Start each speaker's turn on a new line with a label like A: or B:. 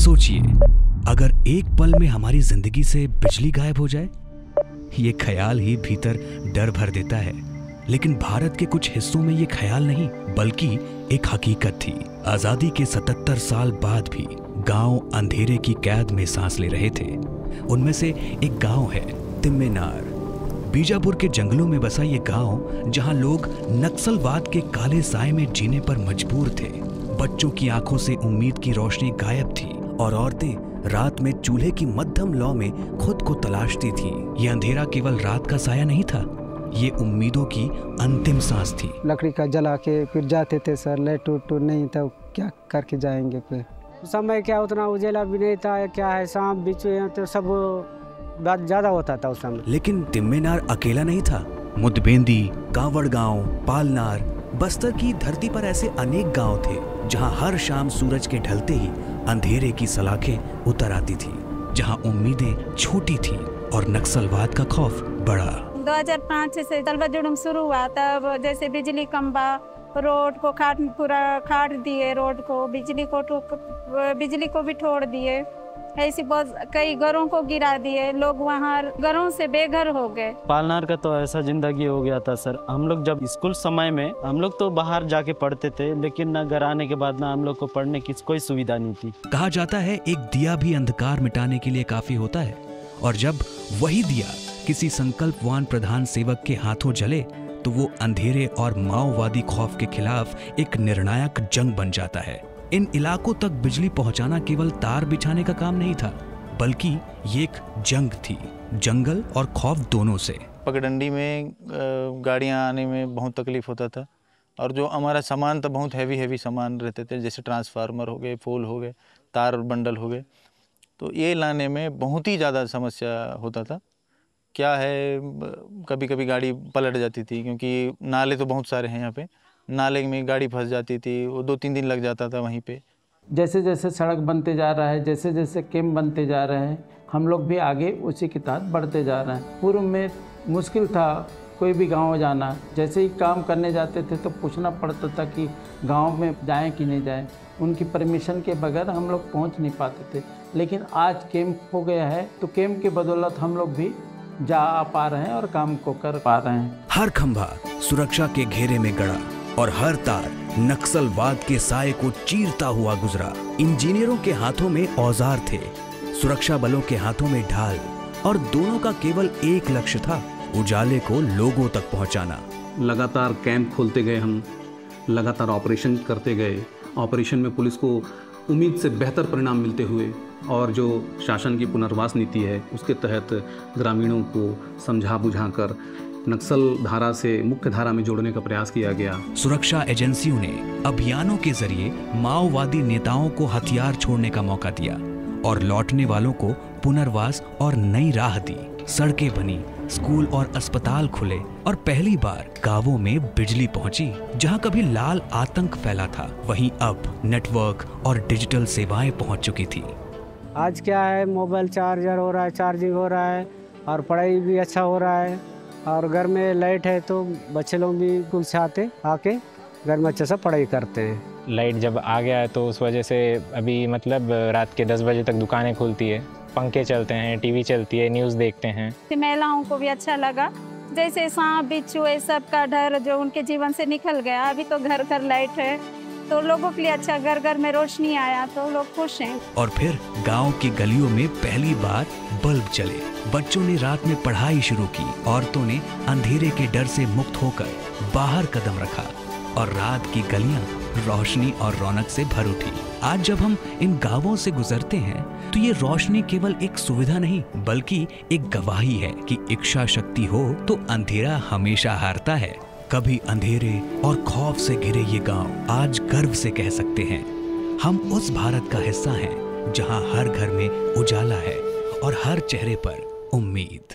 A: सोचिए, अगर एक पल में हमारी जिंदगी से बिजली गायब हो जाए, ये ख्याल ही भीतर डर भर देता है। लेकिन भारत के कुछ हिस्सों में ये ख्याल नहीं बल्कि एक हकीकत थी। आजादी के 77 साल बाद भी गांव अंधेरे की कैद में सांस ले रहे थे। उनमें से एक गांव है तिम्मेनार। बीजापुर के जंगलों में बसा ये गांव, जहां लोग नक्सलवाद के काले साए में जीने पर मजबूर थे। बच्चों की आंखों से उम्मीद की रोशनी गायब थी और औरतें रात में चूल्हे की मध्यम लौ में खुद को तलाशती थीं। ये अंधेरा केवल रात का साया नहीं था, ये उम्मीदों की अंतिम सांस थी।
B: लकड़ी का जला के फिर जाते थे सर, लाइट उट नहीं था, क्या करके जाएंगे। फिर समय क्या उतना उजेला भी नहीं था, क्या है सांप बिच्छू तो सब बात ज्यादा होता था उस समय।
A: लेकिन तिम्मेनार अकेला नहीं था। मुदबेंदी, कांवड़ गांव, पालनार, बस्तर की धरती पर ऐसे अनेक गांव थे जहां हर शाम सूरज के ढलते ही अंधेरे की सलाखें उतर आती थी, जहां उम्मीदें छोटी थी और नक्सलवाद का खौफ बड़ा।
C: 2005 से तलवा जुड़ूम शुरू हुआ, तब जैसे बिजली खंभा, रोड को पूरा काट दिए, रोड को बिजली को भी छोड़ दिए। ऐसी बहुत कई घरों को गिरा दिए, लोग वहाँ घरों से बेघर हो गए।
D: पालनार का तो ऐसा जिंदगी हो गया था सर। हम लोग जब स्कूल समय में हम लोग तो बाहर जाके पढ़ते थे, लेकिन न घर आने के बाद ना हम लोग को पढ़ने की कोई सुविधा नहीं थी।
A: कहा जाता है एक दिया भी अंधकार मिटाने के लिए काफी होता है, और जब वही दिया किसी संकल्पवान प्रधान सेवक के हाथों जले तो वो अंधेरे और माओवादी खौफ के खिलाफ एक निर्णायक जंग बन जाता है। इन इलाकों तक बिजली पहुंचाना केवल तार बिछाने का काम नहीं था, बल्कि ये एक जंग थी, जंगल और खौफ दोनों से।
E: पगडंडी में गाड़ियां आने में बहुत तकलीफ होता था, और जो हमारा सामान था बहुत हैवी सामान रहते थे, जैसे ट्रांसफार्मर हो गए, पोल हो गए, तार बंडल हो गए, तो ये लाने में बहुत ही ज़्यादा समस्या होता था। क्या है, कभी कभी गाड़ी पलट जाती थी, क्योंकि नाले तो बहुत सारे हैं यहाँ पे, नाले में गाड़ी फंस जाती थी, वो 2-3 दिन लग जाता था वहीं पे।
F: जैसे जैसे सड़क बनते जा रहा है, जैसे जैसे कैंप बनते जा रहे हैं, हम लोग भी आगे उसी के तहत बढ़ते जा रहे हैं। पूर्व में मुश्किल था कोई भी गांव जाना, जैसे ही काम करने जाते थे तो पूछना पड़ता था कि गांव में जाएं कि नहीं जाएं। उनकी परमिशन के बगैर हम लोग पहुंच नहीं पाते थे। लेकिन आज कैंप हो गया है तो कैंप के बदौलत हम लोग भी जा पा रहे हैं और काम को कर पा रहे हैं।
A: हर खंभा सुरक्षा के घेरे में गड़ा और हर तार नक्सलवाद के साए को चीरता हुआ गुजरा। इंजीनियरों के हाथों में औजार थे, सुरक्षा बलों के हाथों में ढाल, और दोनों का केवल एक लक्ष्य था, उजाले को लोगों तक पहुंचाना।
G: लगातार कैंप खोलते गए, हम लगातार ऑपरेशन करते गए। ऑपरेशन में पुलिस को उम्मीद से बेहतर परिणाम मिलते हुए, और जो शासन की पुनर्वास नीति है उसके तहत ग्रामीणों को समझा बुझाकर नक्सल धारा से मुख्य धारा में जोड़ने का प्रयास किया गया।
A: सुरक्षा एजेंसियों ने अभियानों के जरिए माओवादी नेताओं को हथियार छोड़ने का मौका दिया और लौटने वालों को पुनर्वास और नई राह दी। सड़कें बनी, स्कूल और अस्पताल खुले, और पहली बार गांवों में बिजली पहुंची। जहां कभी लाल आतंक फैला था, वहीं अब नेटवर्क और डिजिटल सेवाएं पहुंच चुकी थी।
B: आज क्या है, मोबाइल चार्जर हो रहा है, चार्जिंग हो रहा है, और पढ़ाई भी अच्छा हो रहा है, और घर में लाइट है तो बच्चे लोग भी स्कूल से आके घर में अच्छे से पढ़ाई करते हैं।
H: लाइट जब आ गया है तो उस वजह से अभी मतलब रात के 10 बजे तक दुकानें खुलती है, पंखे चलते हैं, टीवी चलती है, न्यूज़ देखते हैं।
C: महिलाओं को भी अच्छा लगा, जैसे सांप बिच्छू ये सब का डर जो उनके जीवन से निकल गया। अभी तो घर घर लाइट है तो लोगों के लिए अच्छा, घर घर में रोशनी आया तो लोग खुश हैं।
A: और फिर गांव की गलियों में पहली बार बल्ब जले, बच्चों ने रात में पढ़ाई शुरू की, औरतों ने अंधेरे के डर से मुक्त होकर बाहर कदम रखा, और रात की गलियां रोशनी और रौनक से भर उठी। आज जब हम इन गांवों से गुजरते हैं तो ये रोशनी केवल एक सुविधा नहीं बल्कि एक गवाही है कि इच्छा शक्ति हो तो अंधेरा हमेशा हारता है। कभी अंधेरे और खौफ से घिरे ये गांव आज गर्व से कह सकते हैं, हम उस भारत का हिस्सा हैं जहां हर घर में उजाला है और हर चेहरे पर उम्मीद।